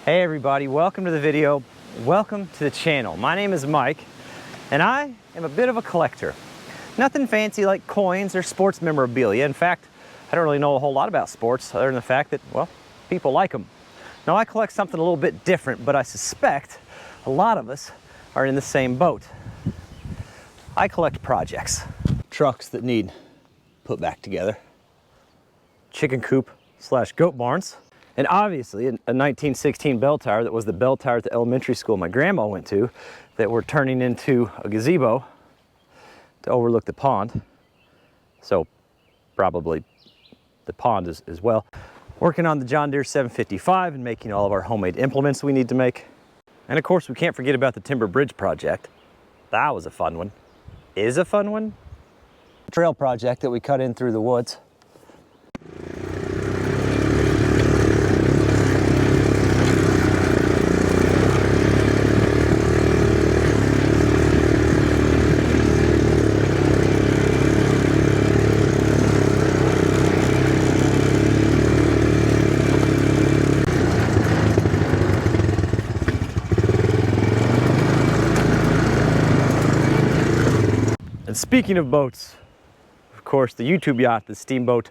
Hey everybody, welcome to the video. Welcome to the channel. My name is Mike and I am a bit of a collector. Nothing fancy like coins or sports memorabilia. In fact, I don't really know a whole lot about sports other than the fact that, well, people like them. Now I collect something a little bit different, but I suspect a lot of us are in the same boat. I collect projects. Trucks that need put back together. Chicken coop / goat barns. And obviously a 1916 bell tower that was the bell tower at the elementary school my grandma went to that we're turning into a gazebo to overlook the pond. So probably the pond as well. Working on the John Deere 755 and making all of our homemade implements we need to make. And of course we can't forget about the timber bridge project. That was a fun one. Is a fun one. Trail project that we cut in through the woods. And speaking of boats, of course, the YouTube yacht, the steamboat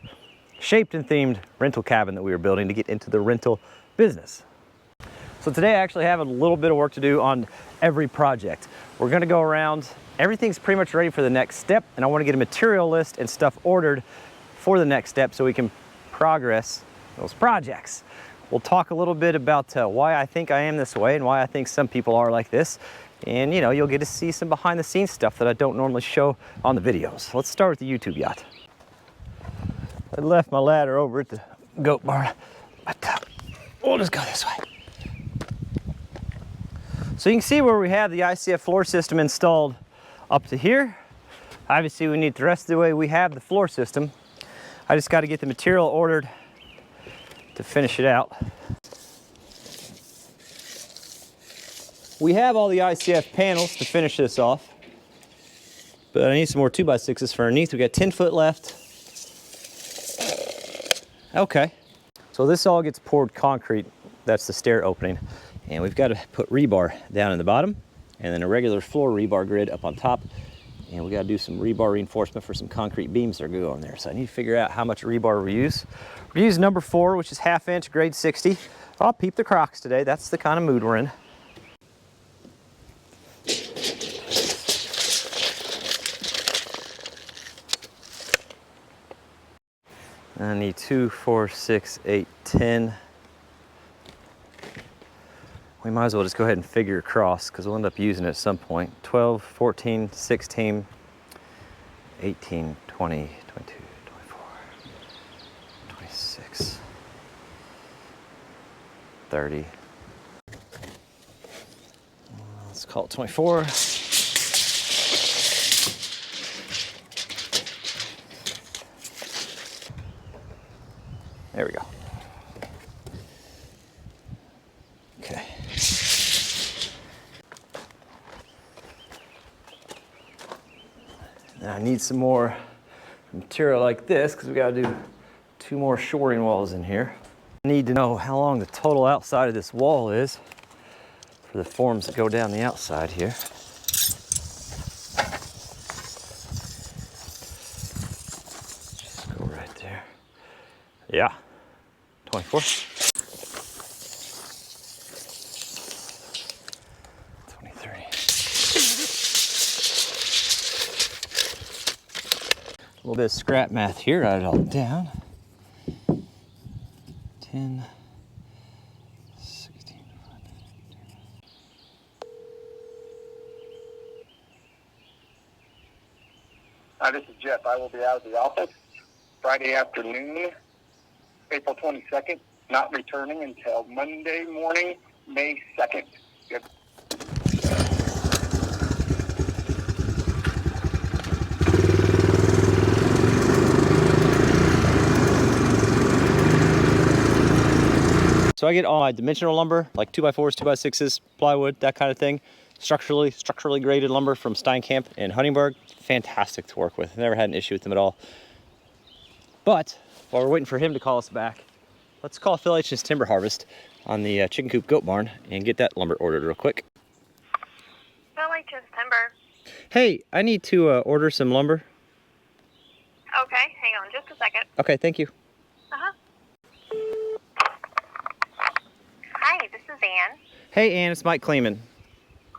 shaped and themed rental cabin that we were building to get into the rental business. So today I actually have a little bit of work to do on every project. We're gonna go around, everything's pretty much ready for the next step, and I wanna get a material list and stuff ordered for the next step so we can progress those projects. We'll talk a little bit about why I think I am this way and why I think some people are like this. And you know, you'll get to see some behind the scenes stuff that I don't normally show on the videos. Let's start with the YouTube yacht. I left my ladder over at the goat barn, but we'll just go this way. So you can see where we have the ICF floor system installed up to here. Obviously we need the rest of the way we have the floor system. I just got to get the material ordered to finish it out. We have all the ICF panels to finish this off, but I need some more 2x6s for underneath. We got 10 foot left. Okay, so this all gets poured concrete. That's the stair opening. And we've got to put rebar down in the bottom and then a regular floor rebar grid up on top. And we got to do some rebar reinforcement for some concrete beams that are going to go on there. So I need to figure out how much rebar we use. We use number 4, which is 1/2 inch, grade 60. I'll peep the Crocs today. That's the kind of mood we're in. I need 2, 4, 6, 8, 10. We might as well just go ahead and figure across because we'll end up using it at some point. 12, 14, 16, 18, 20, 22, 24, 26, 30. Let's call it 24. There we go. Okay. Now I need some more material like this because we got to do 2 more shoring walls in here. I need to know how long the total outside of this wall is for the forms that go down the outside here. Just go right there. Yeah, 24. 23. A little bit of scrap math here, write it all down. 10, 16. Hi, this is Jeff. I will be out of the office Friday afternoon, April 22nd, not returning until Monday morning, May 2nd. Good. So I get all my dimensional lumber, like 2x4s, 2x6s, plywood, that kind of thing. Structurally graded lumber from Steinkamp in Huntingburg. Fantastic to work with. Never had an issue with them at all. But while we're waiting for him to call us back, let's call Phil H's Timber Harvest on the chicken coop goat barn and get that lumber ordered real quick. Village timber. Hey, I need to order some lumber. Okay, hang on just a second. Okay, thank you. Hi, this is Ann. Hey, Ann, it's Mike Kleeman.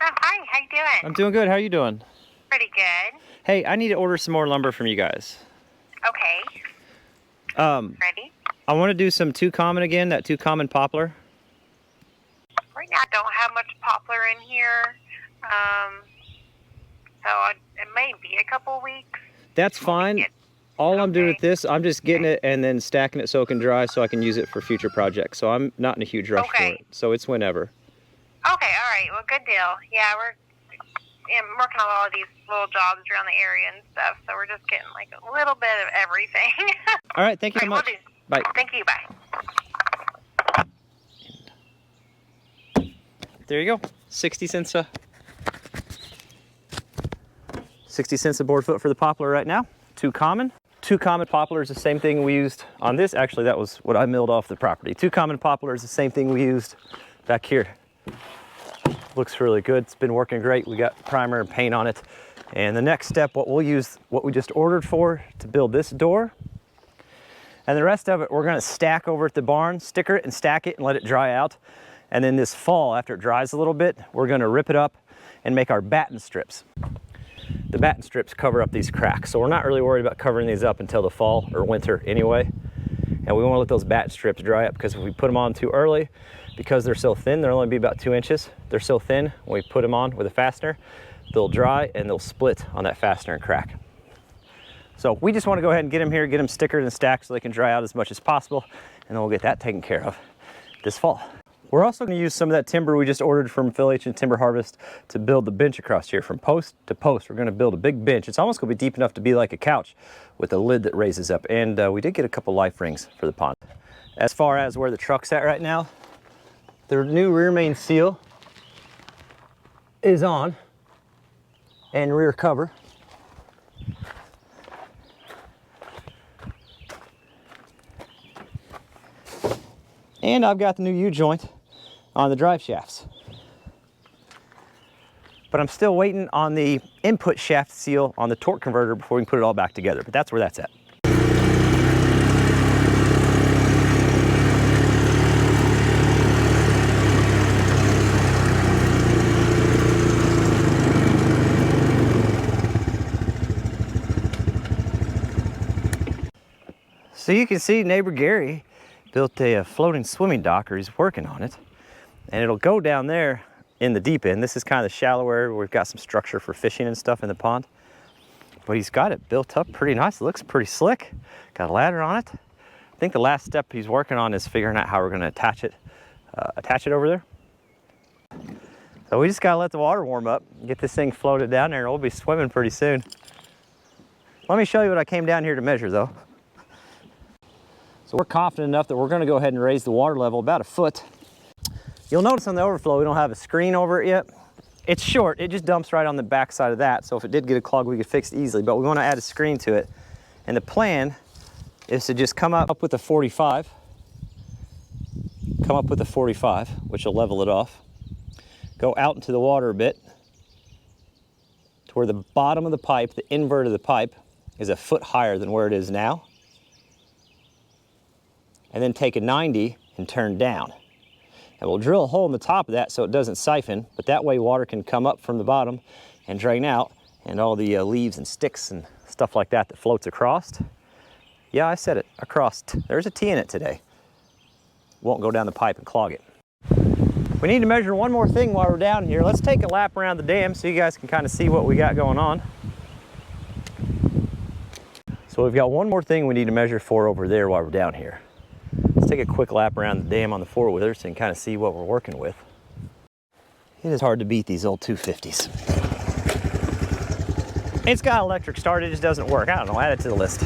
Oh, hi, how you doing? I'm doing good. How are you doing? Pretty good. Hey, I need to order some more lumber from you guys. Okay. Ready? I want to do some 2 common again, that 2 common poplar. Right now I don't have much poplar in here. It may be a couple weeks. That's fine. All I'm doing with this, I'm just getting it and then stacking it so it can dry so I can use it for future projects. So I'm not in a huge rush for it. So it's whenever. Okay, all right. Well, good deal. Yeah, we're working on all of these little jobs around the area and stuff. So we're just getting like a little bit of everything. All right, thank you so much. We'll do. Bye. Thank you, bye. There you go. 60 cents a 60 cents a board foot for the poplar right now. 2 common. 2 common poplar is the same thing we used on this. Actually, that was what I milled off the property. 2 common poplar is the same thing we used back here. Looks really good. It's been working great. We got primer and paint on it. And the next step, what we'll use, what we just ordered for to build this door. And the rest of it, we're gonna stack over at the barn, sticker it and stack it and let it dry out. And then this fall, after it dries a little bit, we're gonna rip it up and make our batten strips. The batten strips cover up these cracks. So we're not really worried about covering these up until the fall or winter anyway. And we wanna let those batten strips dry up because if we put them on too early, because they're so thin, they'll only be about 2 inches. They're so thin, when we put them on with a fastener, they'll dry and they'll split on that fastener and crack. So we just wanna go ahead and get them here, get them stickered and stacked so they can dry out as much as possible, and then we'll get that taken care of this fall. We're also gonna use some of that timber we just ordered from Phil H and Timber Harvest to build the bench across here. From post to post, we're gonna build a big bench. It's almost gonna be deep enough to be like a couch with a lid that raises up. And we did get a couple life rings for the pond. As far as where the truck's at right now, the new rear main seal is on, and rear cover. And I've got the new U-joint on the drive shafts. But I'm still waiting on the input shaft seal on the torque converter before we can put it all back together, but that's where that's at. So you can see neighbor Gary built a floating swimming dock, or he's working on it. And it'll go down there in the deep end. This is kind of the shallow area where we've got some structure for fishing and stuff in the pond. But he's got it built up pretty nice. It looks pretty slick. Got a ladder on it. I think the last step he's working on is figuring out how we're gonna attach it over there. So we just gotta let the water warm up, get this thing floated down there, and we'll be swimming pretty soon. Let me show you what I came down here to measure though. So we're confident enough that we're gonna go ahead and raise the water level about a foot. You'll notice on the overflow, we don't have a screen over it yet. It's short, it just dumps right on the back side of that. So if it did get a clog, we could fix it easily, but we wanna add a screen to it. And the plan is to just come up with a 45, which will level it off. Go out into the water a bit to where the bottom of the pipe, the invert of the pipe, is a foot higher than where it is now. And then take a 90 and turn down. And we'll drill a hole in the top of that so it doesn't siphon, but that way water can come up from the bottom and drain out, and all the leaves and sticks and stuff like that that floats across. Yeah, I said it, across. There's a T in it today. Won't go down the pipe and clog it. We need to measure one more thing while we're down here. Let's take a lap around the dam so you guys can kind of see what we got going on. So we've got one more thing we need to measure for over there while we're down here. Let's take a quick lap around the dam on the four-wheeler so you can kind of see what we're working with. It is hard to beat these old 250s. It's got electric start, it just doesn't work. I don't know, add it to the list.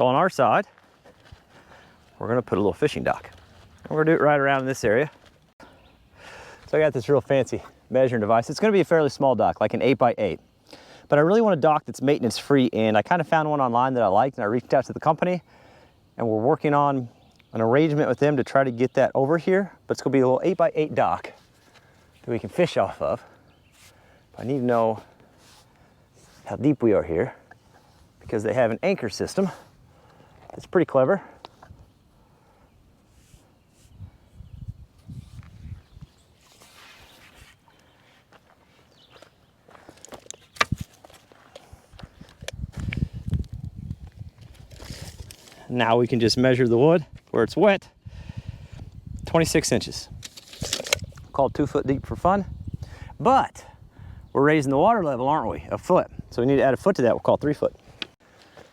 So on our side, we're gonna put a little fishing dock. And we're gonna do it right around in this area. So I got this real fancy measuring device. It's gonna be a fairly small dock, like an 8x8. But I really want a dock that's maintenance free, and I kind of found one online that I liked, and I reached out to the company, and we're working on an arrangement with them to try to get that over here. But it's gonna be a little 8x8 dock that we can fish off of. But I need to know how deep we are here, because they have an anchor system that's pretty clever. Now we can just measure the wood where it's wet. 26 inches. Called 2 foot deep for fun. But we're raising the water level, aren't we? A foot. So we need to add a foot to that. We'll call it 3 foot.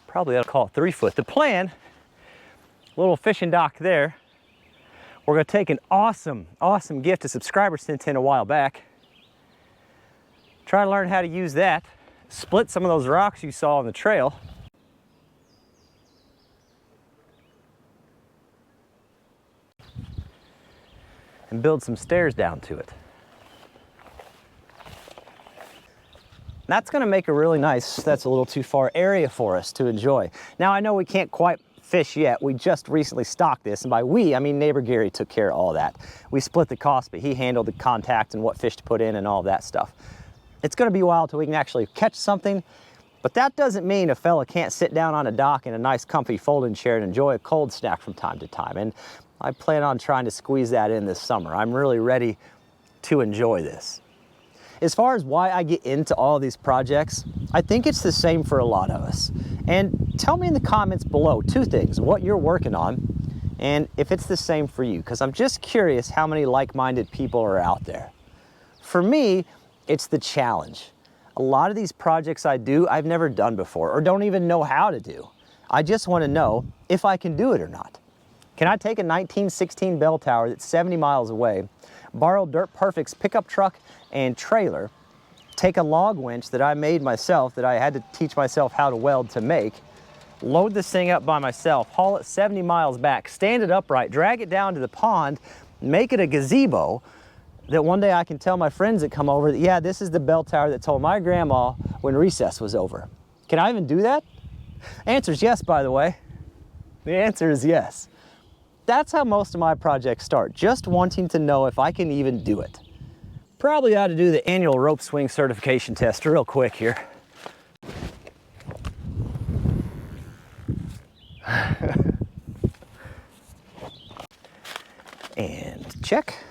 Probably ought to call it 3 foot. The plan, little fishing dock there. We're gonna take an awesome gift a subscriber sent in a while back. Try to learn how to use that. Split some of those rocks you saw on the trail. And build some stairs down to it. That's gonna make a really nice, that's a little too far, area for us to enjoy. Now I know we can't quite fish yet. We just recently stocked this, and by we, I mean neighbor Gary took care of all that. We split the cost, but he handled the contact and what fish to put in and all that stuff. It's gonna be a while till we can actually catch something, but that doesn't mean a fella can't sit down on a dock in a nice comfy folding chair and enjoy a cold snack from time to time. And I plan on trying to squeeze that in this summer. I'm really ready to enjoy this. As far as why I get into all these projects, I think it's the same for a lot of us. And tell me in the comments below 2 things, what you're working on, and if it's the same for you, because I'm just curious how many like-minded people are out there. For me, it's the challenge. A lot of these projects I do, I've never done before, or don't even know how to do. I just want to know if I can do it or not. Can I take a 1916 bell tower that's 70 miles away, borrow Dirt Perfect's pickup truck and trailer, take a log winch that I made myself, that I had to teach myself how to weld to make, load this thing up by myself, haul it 70 miles back, stand it upright, drag it down to the pond, make it a gazebo that one day I can tell my friends that come over that, yeah, this is the bell tower that told my grandma when recess was over. Can I even do that? Answer is yes, by the way. The answer is yes. That's how most of my projects start, just wanting to know if I can even do it. Probably ought to do the annual rope swing certification test real quick here. And check.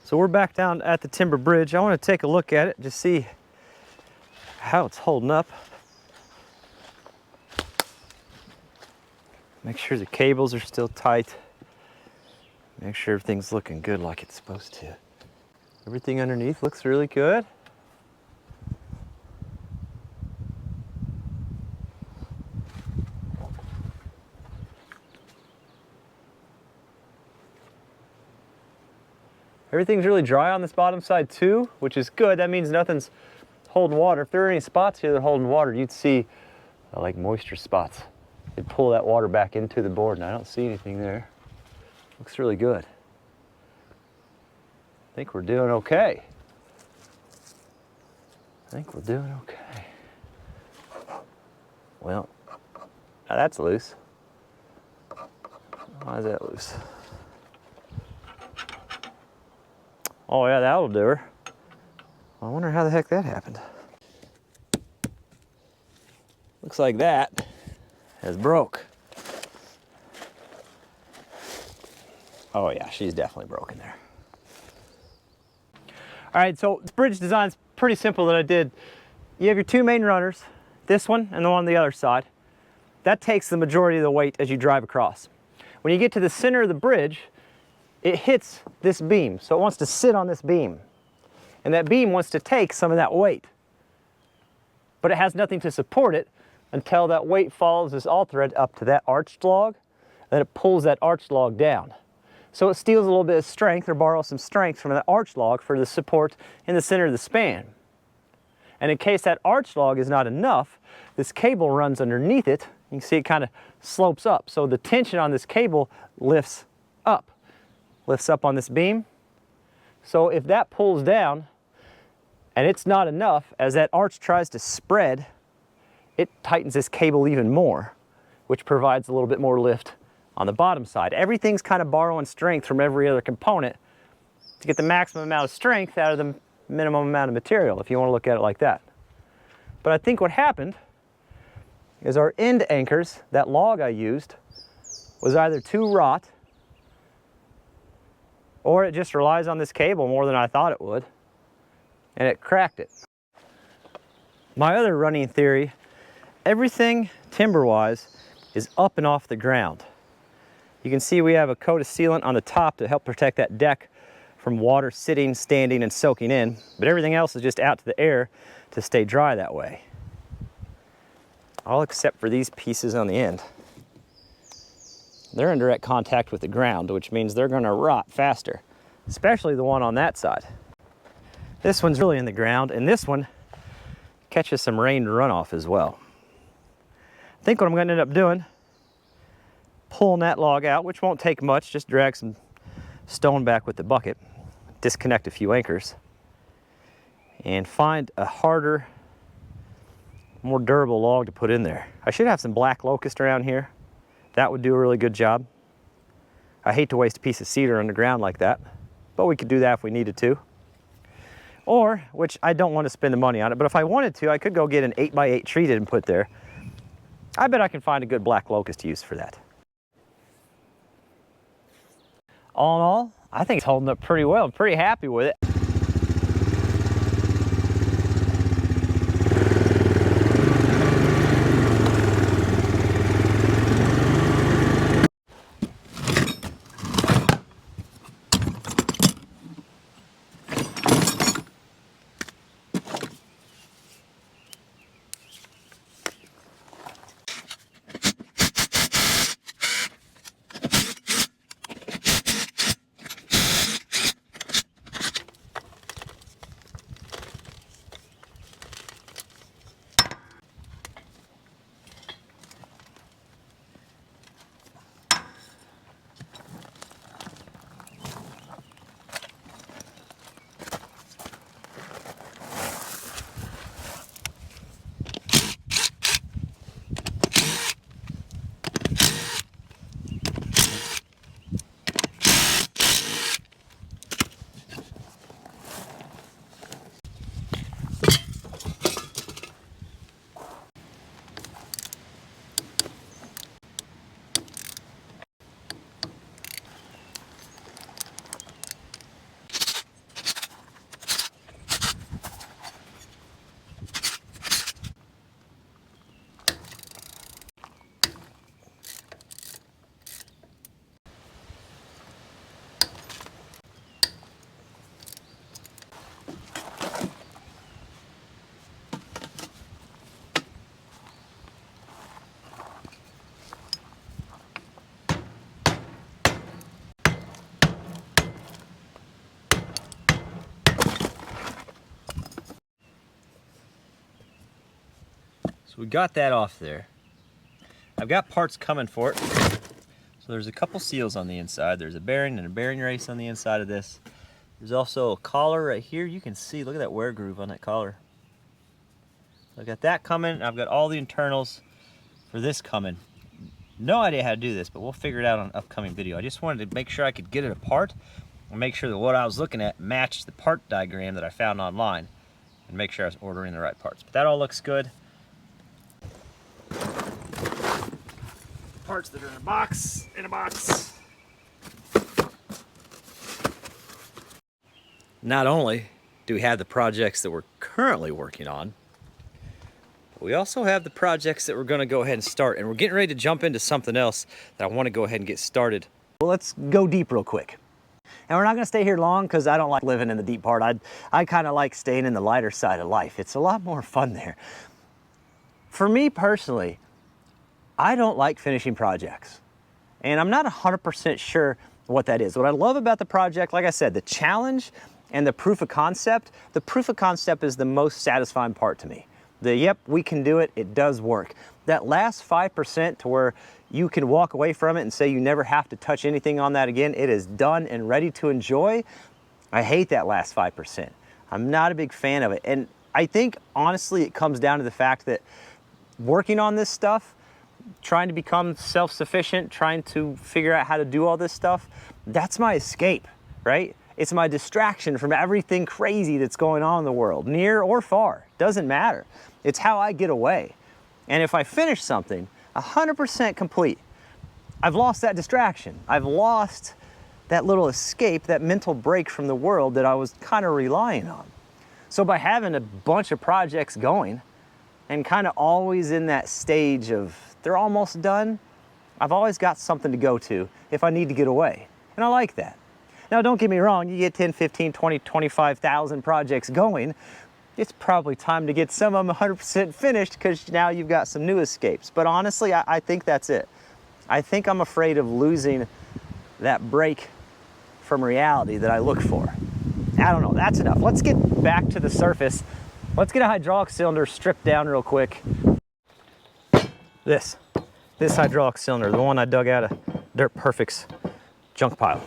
So we're back down at the timber bridge. I want to take a look at it, just see how it's holding up. Make sure the cables are still tight. Make sure everything's looking good like it's supposed to. Everything underneath looks really good. Everything's really dry on this bottom side too, which is good. That means nothing's holding water. If there are any spots here that are holding water, you'd see like moisture spots. You'd pull that water back into the board, and I don't see anything there. Looks really good. I think we're doing okay. Well, now that's loose. Why is that loose? Oh yeah, that'll do her. I wonder how the heck that happened. Looks like that has broke. Oh yeah, she's definitely broken there. All right, so this bridge design's pretty simple that I did. You have your 2 main runners, this one and the one on the other side. That takes the majority of the weight as you drive across. When you get to the center of the bridge, it hits this beam, so it wants to sit on this beam. And that beam wants to take some of that weight. But it has nothing to support it until that weight follows this all thread up to that arched log. And then it pulls that arch log down. So it steals a little bit of strength or borrows some strength from that arch log for the support in the center of the span. And in case that arch log is not enough, this cable runs underneath it. You can see it kind of slopes up. So the tension on this cable lifts up on this beam. So if that pulls down and it's not enough, as that arch tries to spread, it tightens this cable even more, which provides a little bit more lift on the bottom side. Everything's kind of borrowing strength from every other component to get the maximum amount of strength out of the minimum amount of material, if you want to look at it like that. But I think what happened is our end anchors, that log I used, was either too wrought, or it just relies on this cable more than I thought it would, and it cracked it. My other running theory, everything timber-wise is up and off the ground. You can see we have a coat of sealant on the top to help protect that deck from water sitting, standing, and soaking in, but everything else is just out to the air to stay dry that way. All except for these pieces on the end. They're in direct contact with the ground, which means they're gonna rot faster, especially the one on that side. This one's really in the ground, and this one catches some rain runoff as well. I think what I'm gonna end up doing, pulling that log out, which won't take much, just drag some stone back with the bucket, disconnect a few anchors, and find a harder, more durable log to put in there. I should have some black locust around here. That would do a really good job. I hate to waste a piece of cedar on the ground like that, but we could do that if we needed to. Or, which I don't want to spend the money on it, but if I wanted to, I could go get an 8x8 treated and put there. I bet I can find a good black locust to use for that. All in all, I think it's holding up pretty well. I'm pretty happy with it. So we got that off there. I've got parts coming for it. So there's a couple seals on the inside. There's a bearing and a bearing race on the inside of this. There's also a collar right here. You can see, look at that wear groove on that collar. So I've got that coming. I've got all the internals for this coming. No idea how to do this, but we'll figure it out on an upcoming video. I just wanted to make sure I could get it apart and make sure that what I was looking at matched the part diagram that I found online and make sure I was ordering the right parts. But that all looks good. Parts that are in a box, Not only do we have the projects that we're currently working on, but we also have the projects that we're going to go ahead and start, and we're getting ready to jump into something else that I want to go ahead and get started. Well, let's go deep real quick. And we're not going to stay here long because I don't like living in the deep part. I kind of like staying in the lighter side of life. It's a lot more fun there. For me personally, I don't like finishing projects. And I'm not 100% sure what that is. What I love about the project, like I said, the challenge and the proof of concept. The proof of concept is the most satisfying part to me. Yep, we can do it, it does work. That last 5% to where you can walk away from it and say you never have to touch anything on that again, it is done and ready to enjoy. I hate that last 5%. I'm not a big fan of it. And I think, honestly, it comes down to the fact that working on this stuff, trying to become self-sufficient, trying to figure out how to do all this stuff, that's my escape, right? It's my distraction from everything crazy that's going on in the world, near or far, doesn't matter. It's how I get away. And if I finish something 100% complete, I've lost that distraction. I've lost that little escape, that mental break from the world that I was kind of relying on. So by having a bunch of projects going and kind of always in that stage of they're almost done, I've always got something to go to if I need to get away. And I like that. Now, don't get me wrong, you get 10, 15, 20, 25,000 projects going, it's probably time to get some of them 100% finished because now you've got some new escapes. But honestly, I think that's it. I think I'm afraid of losing that break from reality that I look for. I don't know, that's enough. Let's get back to the surface. Let's get a hydraulic cylinder stripped down real quick. This hydraulic cylinder, the one I dug out of Dirt Perfect's junk pile.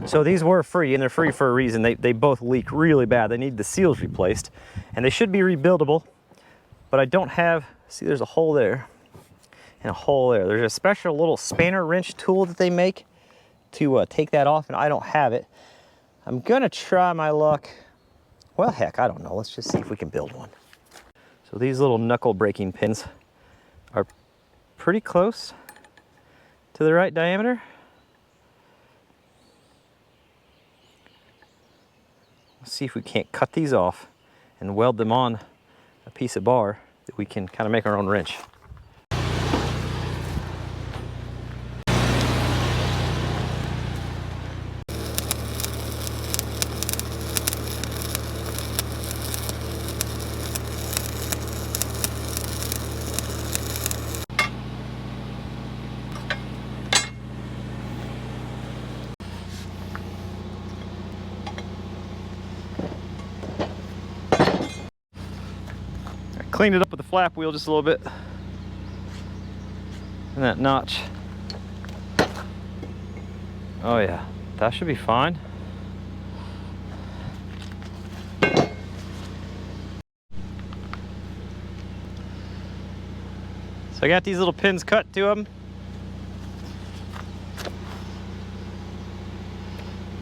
So these were free, and they're free for a reason. They both leak really bad. They need the seals replaced, and they should be rebuildable, but I don't have, see there's a hole there and a hole there. There's a special little spanner wrench tool that they make to take that off, and I don't have it. I'm gonna try my luck. Well, heck, I don't know. Let's just see if we can build one. So these little knuckle breaking pins are pretty close to the right diameter. Let's see if we can't cut these off and weld them on a piece of bar that we can kind of make our own wrench. Cleaned it up with the flap wheel just a little bit. And that notch. Oh yeah, that should be fine. So I got these little pins cut to them.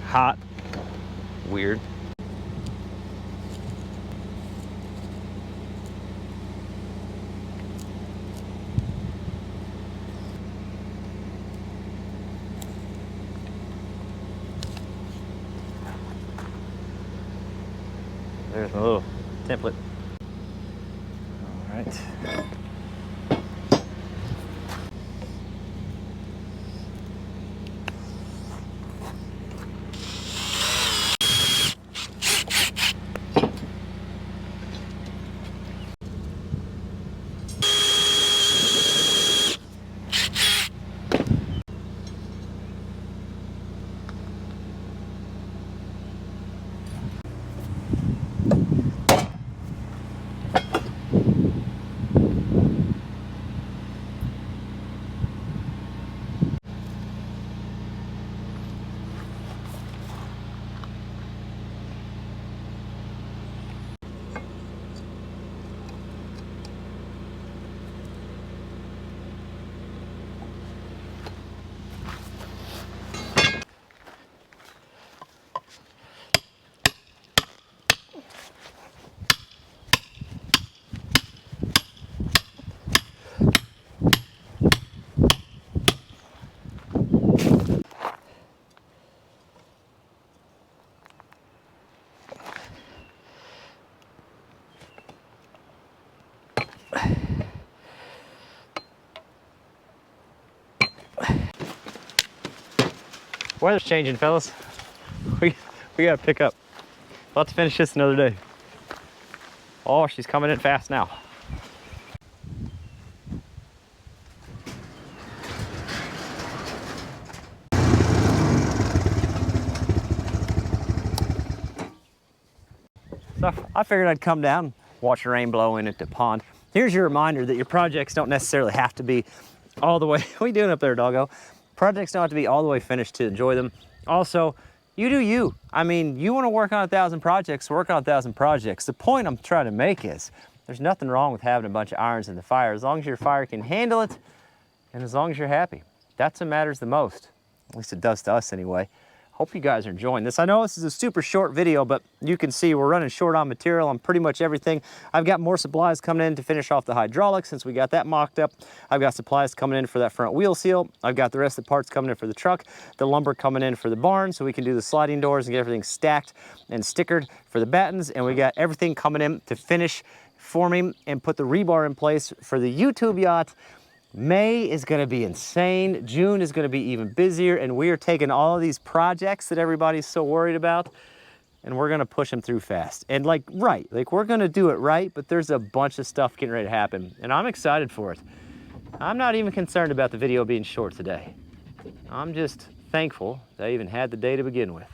Hot. Weird. There's my little template. All right. Weather's changing, fellas. We gotta pick up. We'll have to finish this another day. Oh, she's coming in fast now. So I figured I'd come down, watch the rain blow in at the pond. Here's your reminder that your projects don't necessarily have to be all the way, what are you doing up there, doggo? Projects don't have to be all the way finished to enjoy them. Also, you do you. I mean, you wanna work on 1,000 projects, work on 1,000 projects. The point I'm trying to make is, there's nothing wrong with having a bunch of irons in the fire, as long as your fire can handle it, and as long as you're happy. That's what matters the most. At least it does to us anyway. Hope you guys are enjoying this. I know this is a super short video, but you can see we're running short on material on pretty much everything. I've got more supplies coming in to finish off the hydraulics since we got that mocked up. I've got supplies coming in for that front wheel seal. I've got the rest of the parts coming in for the truck, the lumber coming in for the barn so we can do the sliding doors and get everything stacked and stickered for the battens. And we got everything coming in to finish forming and put the rebar in place for the YouTube yacht. May is gonna be insane. June is gonna be even busier, and we are taking all of these projects that everybody's so worried about, and we're gonna push them through fast. And like we're gonna do it right, but there's a bunch of stuff getting ready to happen, and I'm excited for it. I'm not even concerned about the video being short today. I'm just thankful that I even had the day to begin with.